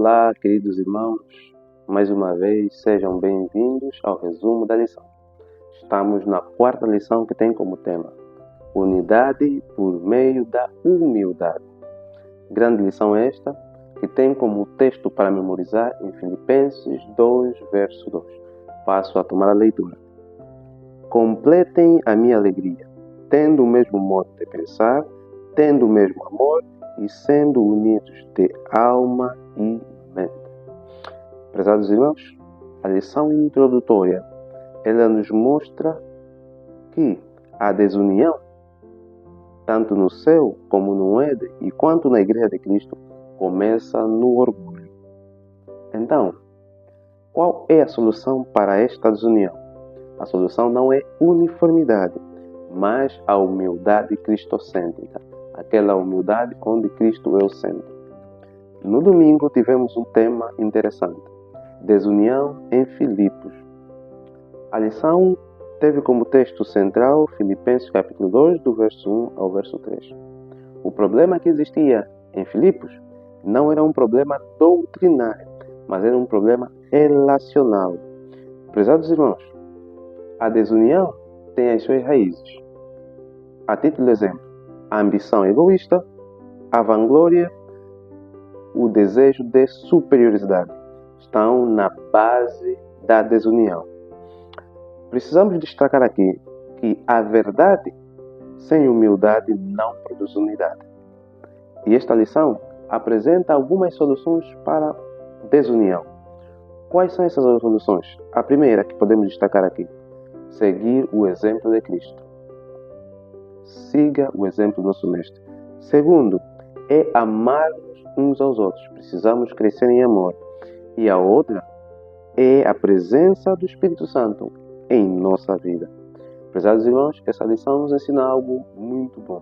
Olá, queridos irmãos, mais uma vez sejam bem-vindos ao resumo da lição. Estamos na quarta lição que tem como tema Unidade por meio da humildade. Grande lição esta, que tem como texto para memorizar em Filipenses 2, verso 2. Passo a tomar a leitura. Completem a minha alegria, tendo o mesmo modo de pensar, tendo o mesmo amor e sendo unidos de alma e mente. Prezados irmãos, a lição introdutória, ela nos mostra que a desunião, tanto no céu como no Éden e quanto na Igreja de Cristo, começa no orgulho. Então, qual é a solução para esta desunião? A solução não é uniformidade, mas a humildade cristocêntrica, aquela humildade onde Cristo é o centro. No domingo tivemos um tema interessante, desunião em Filipos. A lição teve como texto central Filipenses capítulo 2, do verso 1 ao verso 3. O problema que existia em Filipos não era um problema doutrinário, mas era um problema relacional. Prezados irmãos, a desunião tem as suas raízes. A título de exemplo, a ambição egoísta, a vanglória, o desejo de superioridade estão na base da desunião. Precisamos destacar aqui que a verdade sem humildade não produz unidade. E esta lição apresenta algumas soluções para a desunião. Quais são essas soluções? A primeira que podemos destacar aqui, seguir o exemplo de Cristo. Siga o exemplo do nosso Mestre. Segundo, é amar-nos uns aos outros. Precisamos crescer em amor. E a outra é a presença do Espírito Santo em nossa vida. Prezados irmãos, essa lição nos ensina algo muito bom.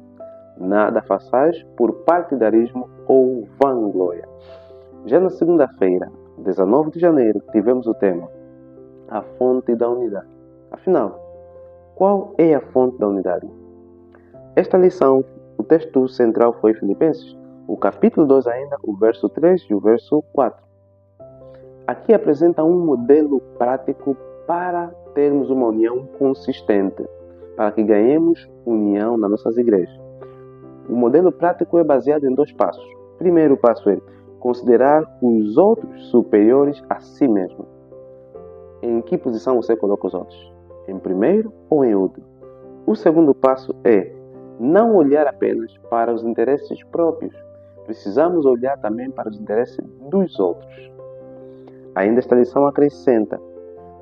Nada façais por partidarismo ou vanglória. Já na segunda-feira, 19 de janeiro, tivemos o tema A Fonte da Unidade. Afinal, qual é a fonte da unidade? Esta lição, o texto central foi Filipenses, o capítulo 2 ainda, o verso 3 e o verso 4. Aqui apresenta um modelo prático para termos uma união consistente, para que ganhemos união nas nossas igrejas. O modelo prático é baseado em 2 passos. O primeiro passo é considerar os outros superiores a si mesmo. Em que posição você coloca os outros? Em primeiro ou em último? O segundo passo é não olhar apenas para os interesses próprios. Precisamos olhar também para os interesses dos outros. Ainda esta lição acrescenta: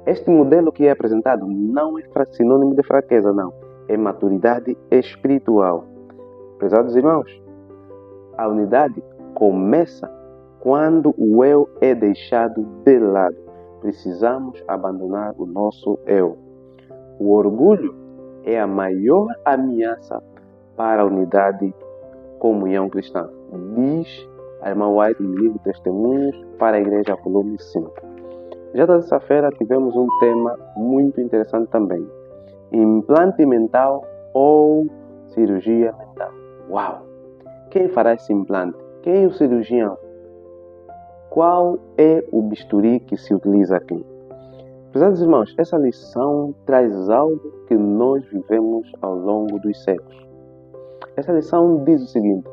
este modelo que é apresentado não é sinônimo de fraqueza, não. É maturidade espiritual. Prezados irmãos, a unidade começa quando o eu é deixado de lado. Precisamos abandonar o nosso eu. O orgulho é a maior ameaça para a unidade e comunhão cristã, diz a irmã White no livro Testemunhos para a Igreja, volume 5. Já na terça-feira tivemos um tema muito interessante também, implante mental ou cirurgia mental. Uau! Quem fará esse implante? Quem é o cirurgião? Qual é o bisturi que se utiliza aqui? Prezados irmãos, essa lição traz algo que nós vivemos ao longo dos séculos. Essa lição diz o seguinte: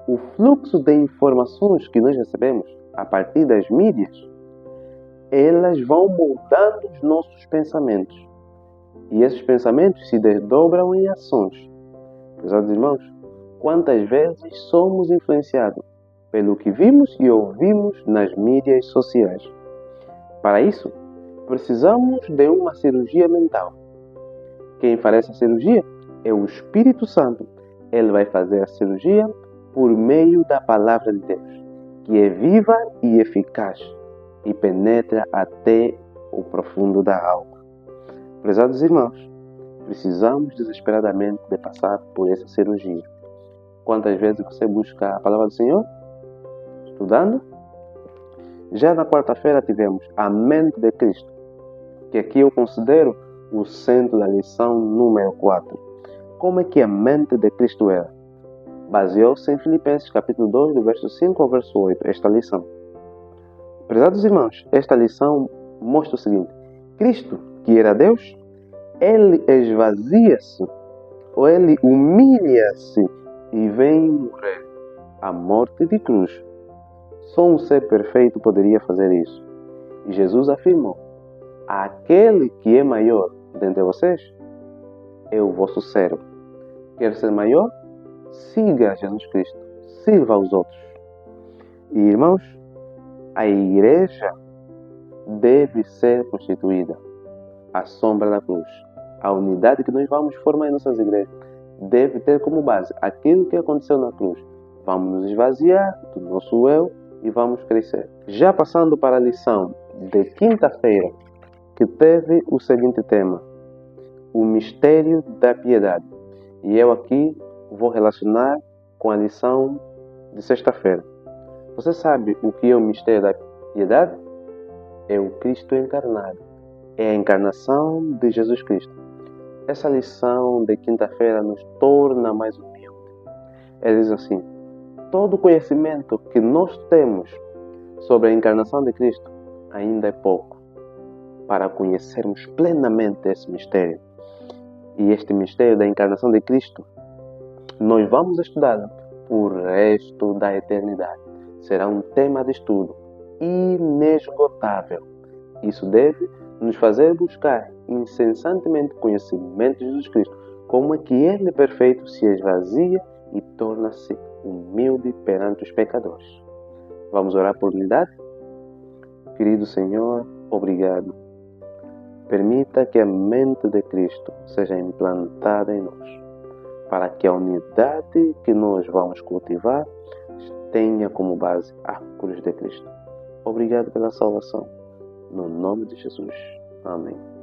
o fluxo de informações que nós recebemos a partir das mídias, elas vão moldando os nossos pensamentos. E esses pensamentos se desdobram em ações. Prezados irmãos, quantas vezes somos influenciados pelo que vimos e ouvimos nas mídias sociais? Para isso, precisamos de uma cirurgia mental. Quem fará essa cirurgia é o Espírito Santo. Ele vai fazer a cirurgia por meio da Palavra de Deus, que é viva e eficaz e penetra até o profundo da alma. Prezados irmãos, precisamos desesperadamente de passar por essa cirurgia. Quantas vezes você busca a Palavra do Senhor? Estudando? Já na quarta-feira tivemos a mente de Cristo, que aqui eu considero o centro da lição número 4. Como é que a mente de Cristo era? Baseou-se em Filipenses capítulo 2, do verso 5 ao verso 8, esta lição. Prezados irmãos, esta lição mostra o seguinte: Cristo, que era Deus, ele esvazia-se, ou ele humilha-se e vem morrer a morte de cruz. Só um ser perfeito poderia fazer isso. E Jesus afirmou: aquele que é maior dentre vocês é o vosso servo. Quer ser maior? Siga Jesus Cristo. Sirva aos outros. E irmãos, a igreja deve ser constituída à sombra da cruz. A unidade que nós vamos formar em nossas igrejas deve ter como base aquilo que aconteceu na cruz. Vamos nos esvaziar do nosso eu e vamos crescer. Já passando para a lição de quinta-feira, que teve o seguinte tema: o mistério da piedade. E eu aqui vou relacionar com a lição de sexta-feira. Você sabe o que é o mistério da piedade? É o Cristo encarnado. É a encarnação de Jesus Cristo. Essa lição de quinta-feira nos torna mais humildes. Ele diz assim: todo conhecimento que nós temos sobre a encarnação de Cristo ainda é pouco para conhecermos plenamente esse mistério. E este mistério da encarnação de Cristo, nós vamos estudar o resto da eternidade. Será um tema de estudo inesgotável. Isso deve nos fazer buscar incessantemente conhecimento de Jesus Cristo, como é que Ele perfeito se esvazia e torna-se humilde perante os pecadores. Vamos orar por unidade? Querido Senhor, obrigado. Permita que a mente de Cristo seja implantada em nós, para que a unidade que nós vamos cultivar tenha como base a cruz de Cristo. Obrigado pela salvação. No nome de Jesus. Amém.